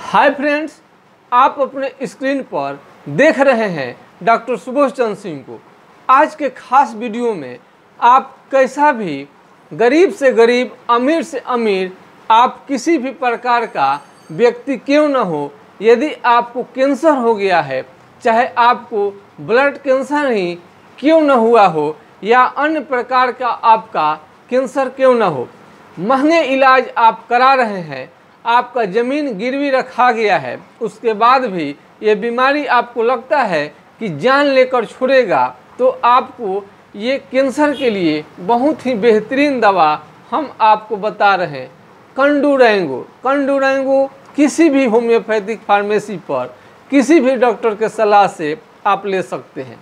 Hi friends, आप अपने screen पर देख रहे हैं डॉक्टर सुबोध चंद्र सिंह को। आज के खास वीडियो में आप कैसा भी गरीब से गरीब, अमीर से अमीर, आप किसी भी प्रकार का व्यक्ति क्यों न हो, यदि आपको कैंसर हो गया है, चाहे आपको ब्लड कैंसर ही क्यों न हुआ हो या अन्य प्रकार का आपका कैंसर क्यों न हो, महंगे इलाज आप करा रहे हैं, आपका ज़मीन गिरवी रखा गया है, उसके बाद भी ये बीमारी आपको लगता है कि जान लेकर छोड़ेगा, तो आपको ये कैंसर के लिए बहुत ही बेहतरीन दवा हम आपको बता रहे हैं। कंडूरेंगो किसी भी होम्योपैथिक फार्मेसी पर किसी भी डॉक्टर के सलाह से आप ले सकते हैं।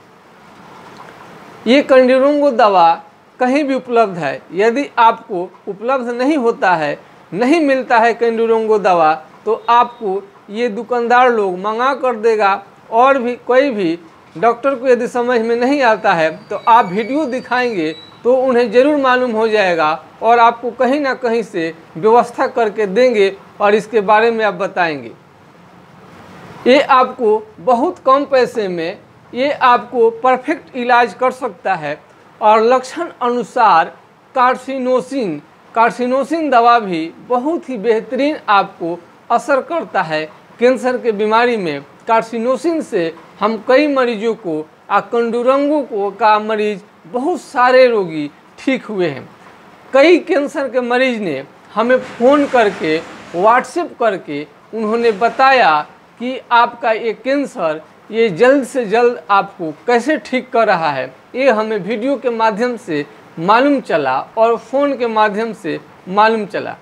ये कंडूरेंगो दवा कहीं भी उपलब्ध है। यदि आपको उपलब्ध नहीं होता है, नहीं मिलता है कंडूरेंगो दवा, तो आपको ये दुकानदार लोग मंगा कर देगा। और भी कोई भी डॉक्टर को यदि समझ में नहीं आता है तो आप वीडियो दिखाएंगे तो उन्हें ज़रूर मालूम हो जाएगा और आपको कहीं ना कहीं से व्यवस्था करके देंगे और इसके बारे में आप बताएंगे। ये आपको बहुत कम पैसे में ये आपको परफेक्ट इलाज कर सकता है। और लक्षण अनुसार कार्सिनोसिन दवा भी बहुत ही बेहतरीन आपको असर करता है कैंसर के बीमारी में। कार्सिनोसिन से हम कई मरीजों को कंडूरेंगो का मरीज बहुत सारे रोगी ठीक हुए हैं। कई कैंसर के मरीज ने हमें फ़ोन करके, व्हाट्सएप करके उन्होंने बताया कि आपका ये कैंसर ये जल्द से जल्द आपको कैसे ठीक कर रहा है। ये हमें वीडियो के माध्यम से मालूम चला और फ़ोन के माध्यम से मालूम चला।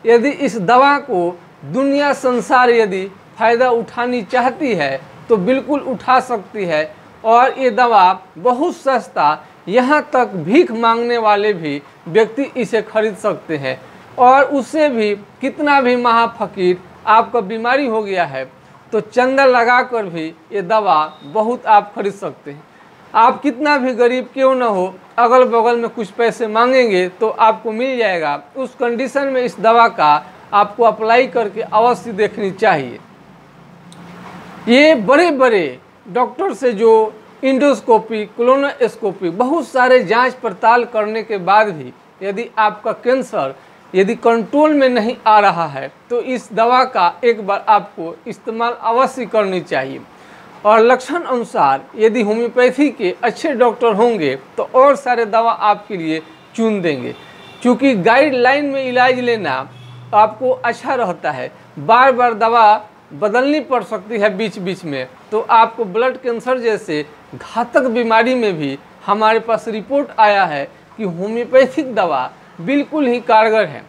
यदि इस दवा को दुनिया संसार यदि फ़ायदा उठानी चाहती है तो बिल्कुल उठा सकती है। और ये दवा बहुत सस्ता, यहाँ तक भीख मांगने वाले भी व्यक्ति इसे खरीद सकते हैं। और उससे भी कितना भी महाफकीर आपका बीमारी हो गया है तो चंदा लगाकर भी ये दवा बहुत आप खरीद सकते हैं। आप कितना भी गरीब क्यों न हो, अगल बगल में कुछ पैसे मांगेंगे तो आपको मिल जाएगा। उस कंडीशन में इस दवा का आपको अप्लाई करके अवश्य देखनी चाहिए। ये बड़े बड़े डॉक्टर से जो इंडोस्कोपी, कोलोनोस्कोपी, बहुत सारे जांच पड़ताल करने के बाद भी यदि आपका कैंसर यदि कंट्रोल में नहीं आ रहा है तो इस दवा का एक बार आपको इस्तेमाल अवश्य करनी चाहिए। और लक्षण अनुसार यदि होम्योपैथी के अच्छे डॉक्टर होंगे तो और सारे दवा आपके लिए चुन देंगे। क्योंकि गाइडलाइन में इलाज लेना आपको अच्छा रहता है, बार बार दवा बदलनी पड़ सकती है बीच बीच में, तो आपको ब्लड कैंसर जैसे घातक बीमारी में भी हमारे पास रिपोर्ट आया है कि होम्योपैथिक दवा बिल्कुल ही कारगर है।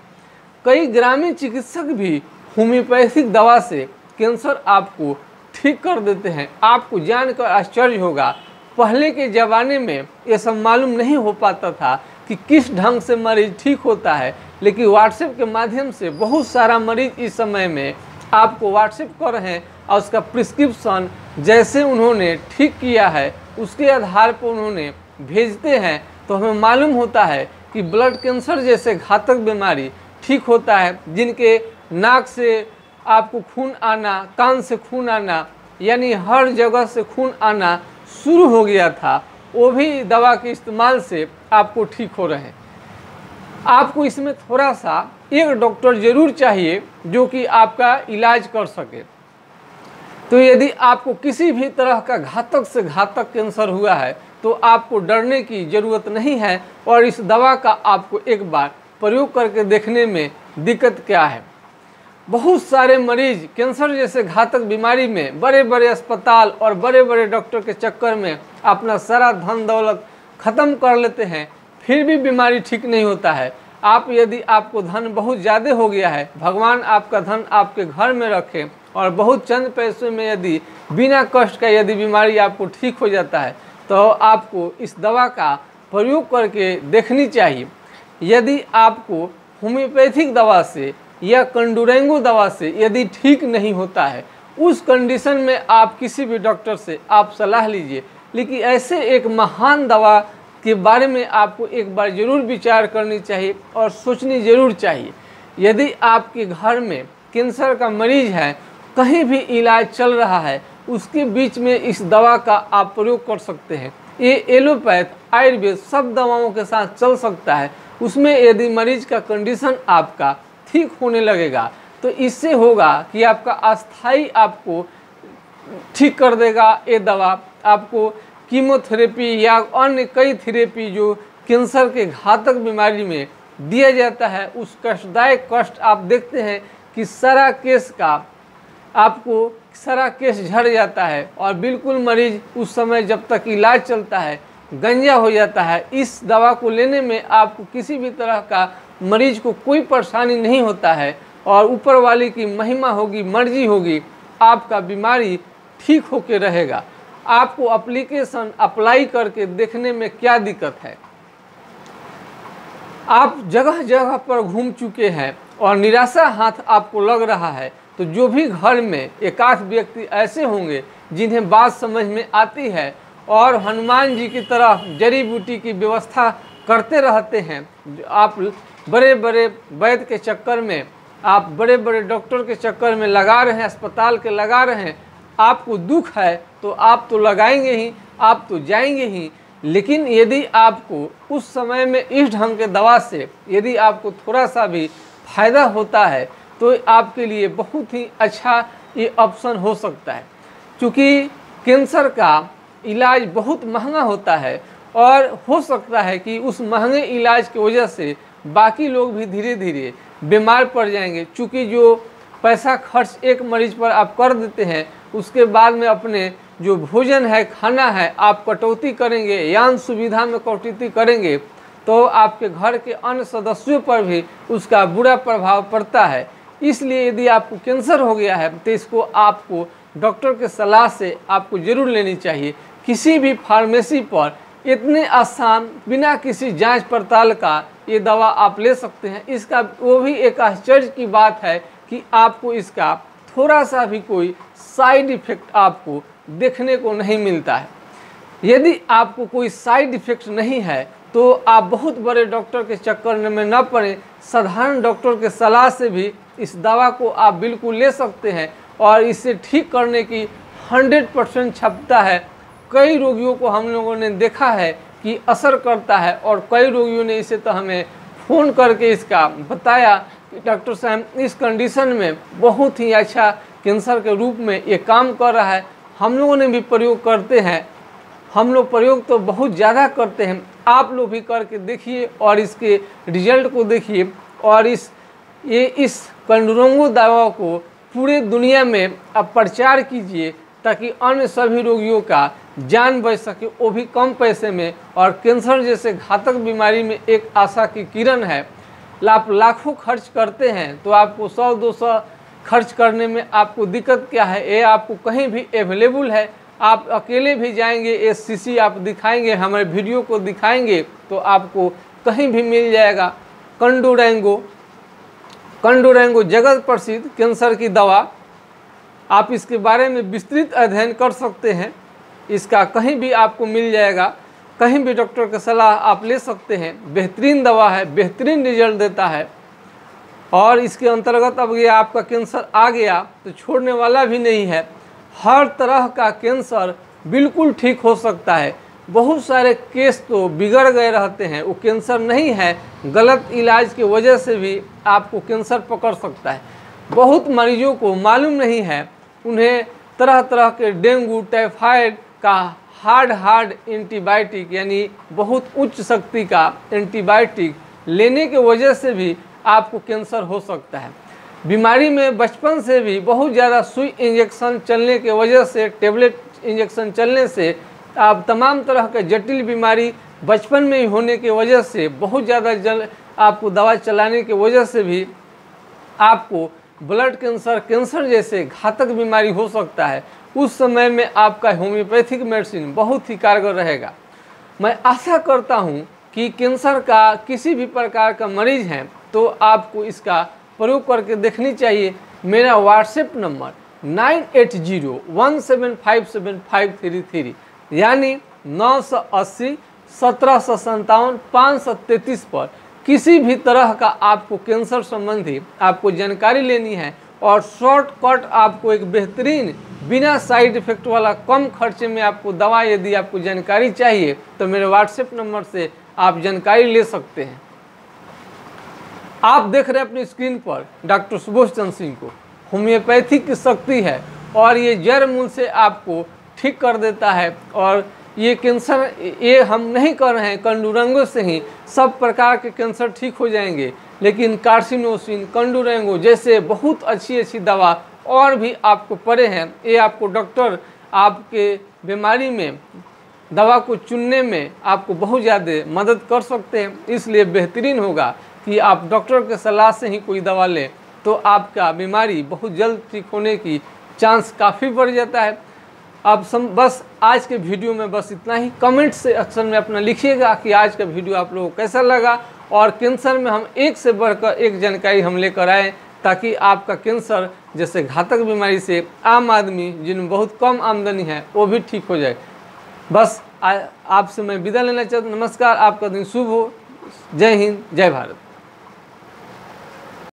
कई ग्रामीण चिकित्सक भी होम्योपैथिक दवा से कैंसर आपको ठीक कर देते हैं। आपको जानकर आश्चर्य होगा, पहले के ज़माने में ये सब मालूम नहीं हो पाता था कि किस ढंग से मरीज ठीक होता है। लेकिन व्हाट्सएप के माध्यम से बहुत सारा मरीज इस समय में आपको व्हाट्सएप कर रहे हैं और उसका प्रिस्क्रिप्शन जैसे उन्होंने ठीक किया है उसके आधार पर उन्होंने भेजते हैं, तो हमें मालूम होता है कि ब्लड कैंसर जैसे घातक बीमारी ठीक होता है। जिनके नाक से आपको खून आना, कान से खून आना, यानी हर जगह से खून आना शुरू हो गया था, वो भी दवा के इस्तेमाल से आपको ठीक हो रहे हैं। आपको इसमें थोड़ा सा एक डॉक्टर ज़रूर चाहिए जो कि आपका इलाज कर सके। तो यदि आपको किसी भी तरह का घातक से घातक कैंसर हुआ है तो आपको डरने की ज़रूरत नहीं है। और इस दवा का आपको एक बार प्रयोग करके देखने में दिक्कत क्या है। बहुत सारे मरीज कैंसर जैसे घातक बीमारी में बड़े बड़े अस्पताल और बड़े बड़े डॉक्टर के चक्कर में अपना सारा धन दौलत ख़त्म कर लेते हैं, फिर भी बीमारी ठीक नहीं होता है। यदि आपको धन बहुत ज़्यादा हो गया है, भगवान आपका धन आपके घर में रखे और बहुत चंद पैसों में यदि बिना कष्ट का यदि बीमारी आपको ठीक हो जाता है तो आपको इस दवा का प्रयोग करके देखनी चाहिए। यदि आपको होम्योपैथिक दवा से या कंडूरेंगो दवा से यदि ठीक नहीं होता है, उस कंडीशन में आप किसी भी डॉक्टर से आप सलाह लीजिए। लेकिन ऐसे एक महान दवा के बारे में आपको एक बार ज़रूर विचार करनी चाहिए और सोचनी ज़रूर चाहिए। यदि आपके घर में कैंसर का मरीज है कहीं भी इलाज चल रहा है उसके बीच में इस दवा का आप प्रयोग कर सकते हैं। ये एलोपैथ, आयुर्वेद सब दवाओं के साथ चल सकता है। उसमें यदि मरीज का कंडीशन आपका ठीक होने लगेगा तो इससे होगा कि आपका अस्थाई आपको ठीक कर देगा। ये दवा आपको कीमोथेरेपी या अन्य कई थेरेपी जो कैंसर के घातक बीमारी में दिया जाता है, उस कष्टदायक कष्ट आप देखते हैं कि सारा केस झड़ जाता है और बिल्कुल मरीज उस समय जब तक इलाज चलता है गंजा हो जाता है। इस दवा को लेने में आपको किसी भी तरह का मरीज को कोई परेशानी नहीं होता है और ऊपर वाले की महिमा होगी, मर्जी होगी, आपका बीमारी ठीक होके रहेगा। आपको एप्लीकेशन अप्लाई करके देखने में क्या दिक्कत है। आप जगह जगह पर घूम चुके हैं और निराशा हाथ आपको लग रहा है, तो जो भी घर में एकाध व्यक्ति ऐसे होंगे जिन्हें बात समझ में आती है और हनुमान जी की तरह जड़ी बूटी की व्यवस्था करते रहते हैं, आप बड़े बड़े वैद्य के चक्कर में, आप बड़े बड़े डॉक्टर के चक्कर में लगा रहे हैं, अस्पताल के लगा रहे हैं, आपको दुख है तो आप तो लगाएंगे ही, आप तो जाएंगे ही। लेकिन यदि आपको उस समय में इस ढंग के दवा से यदि आपको थोड़ा सा भी फायदा होता है तो आपके लिए बहुत ही अच्छा ये ऑप्शन हो सकता है। क्योंकि कैंसर का इलाज बहुत महंगा होता है और हो सकता है कि उस महंगे इलाज की वजह से बाकी लोग भी धीरे धीरे बीमार पड़ जाएंगे। क्योंकि जो पैसा खर्च एक मरीज पर आप कर देते हैं, उसके बाद में अपने जो भोजन है, खाना है, आप कटौती करेंगे, यान सुविधा में कटौती करेंगे तो आपके घर के अन्य सदस्यों पर भी उसका बुरा प्रभाव पड़ता है। इसलिए यदि आपको कैंसर हो गया है तो इसको आपको डॉक्टर के सलाह से आपको ज़रूर लेनी चाहिए। किसी भी फार्मेसी पर इतने आसान बिना किसी जांच पड़ताल का ये दवा आप ले सकते हैं। इसका वो भी एक आश्चर्य की बात है कि आपको इसका थोड़ा सा भी कोई साइड इफ़ेक्ट आपको देखने को नहीं मिलता है। यदि आपको कोई साइड इफ़ेक्ट नहीं है तो आप बहुत बड़े डॉक्टर के चक्कर में न पड़ें, साधारण डॉक्टर के सलाह से भी इस दवा को आप बिल्कुल ले सकते हैं और इसे ठीक करने की 100% क्षमता है। कई रोगियों को हम लोगों ने देखा है कि असर करता है और कई रोगियों ने इसे तो हमें फ़ोन करके इसका बताया कि डॉक्टर साहब इस कंडीशन में बहुत ही अच्छा कैंसर के रूप में ये काम कर रहा है। हम लोगों ने भी प्रयोग करते हैं, हम लोग प्रयोग तो बहुत ज़्यादा करते हैं, आप लोग भी करके देखिए और इसके रिजल्ट को देखिए और इस कंडुरंगो दवा को पूरे दुनिया में आप प्रचार कीजिए ताकि अन्य सभी रोगियों का जान बच सके, वो भी कम पैसे में। और कैंसर जैसे घातक बीमारी में एक आशा की किरण है। आप लाखों खर्च करते हैं तो आपको 100-200 खर्च करने में आपको दिक्कत क्या है? ये आपको कहीं भी अवेलेबल है। आप अकेले भी जाएंगे, SCC आप दिखाएंगे, हमारे वीडियो को दिखाएंगे तो आपको कहीं भी मिल जाएगा। कंडोरेंगो जगत प्रसिद्ध कैंसर की दवा, आप इसके बारे में विस्तृत अध्ययन कर सकते हैं। इसका कहीं भी आपको मिल जाएगा, कहीं भी डॉक्टर की सलाह आप ले सकते हैं। बेहतरीन दवा है, बेहतरीन रिजल्ट देता है और इसके अंतर्गत अब ये आपका कैंसर आ गया तो छोड़ने वाला भी नहीं है। हर तरह का कैंसर बिल्कुल ठीक हो सकता है। बहुत सारे केस तो बिगड़ गए रहते हैं, वो कैंसर नहीं है, गलत इलाज की वजह से भी आपको कैंसर पकड़ सकता है। बहुत मरीजों को मालूम नहीं है, उन्हें तरह तरह के डेंगू, टाइफाइड का हार्ड एंटीबायोटिक यानी बहुत उच्च शक्ति का एंटीबायोटिक लेने के वजह से भी आपको कैंसर हो सकता है। बीमारी में बचपन से भी बहुत ज़्यादा सुई इंजेक्शन चलने के वजह से, टेबलेट इंजेक्शन चलने से आप तमाम तरह के जटिल बीमारी बचपन में ही होने की वजह से, बहुत ज़्यादा आपको दवा चलाने की वजह से भी आपको ब्लड कैंसर जैसे घातक बीमारी हो सकता है। उस समय में आपका होम्योपैथिक मेडिसिन बहुत ही कारगर रहेगा। मैं आशा करता हूं कि कैंसर का किसी भी प्रकार का मरीज हैं तो आपको इसका प्रयोग करके देखनी चाहिए। मेरा व्हाट्सएप नंबर 9801757533 यानी 980 1757 533 पर किसी भी तरह का आपको कैंसर संबंधी आपको जानकारी लेनी है और शॉर्टकट आपको एक बेहतरीन बिना साइड इफेक्ट वाला कम खर्चे में आपको दवा यदि आपको जानकारी चाहिए तो मेरे व्हाट्सएप नंबर से आप जानकारी ले सकते हैं। आप देख रहे हैं अपनी स्क्रीन पर डॉक्टर सुबोध चंद्र सिंह को। होम्योपैथी की शक्ति है और ये जड़ मूल से आपको ठीक कर देता है। और ये कैंसर ये हम नहीं कर रहे हैं, कंडूरंगों से ही सब प्रकार के कैंसर ठीक हो जाएंगे। लेकिन कार्सिनोसिन, कंडूरंगो जैसे बहुत अच्छी दवा और भी आपको पड़े हैं। ये आपको डॉक्टर आपके बीमारी में दवा को चुनने में आपको बहुत ज़्यादा मदद कर सकते हैं। इसलिए बेहतरीन होगा कि आप डॉक्टर के सलाह से ही कोई दवा लें, तो आपका बीमारी बहुत जल्द ठीक होने की चांस काफ़ी बढ़ जाता है। अब बस आज के वीडियो में बस इतना ही। कमेंट से सेक्शन में अपना लिखिएगा कि आज का वीडियो आप लोगों को कैसा लगा, और कैंसर में हम एक से बढ़कर एक जानकारी हम लेकर आए ताकि आपका कैंसर जैसे घातक बीमारी से आम आदमी जिनमें बहुत कम आमदनी है वो भी ठीक हो जाए। बस आपसे मैं विदा लेना चाहता हूँ। नमस्कार, आपका दिन शुभ हो। जय हिंद, जय भारत।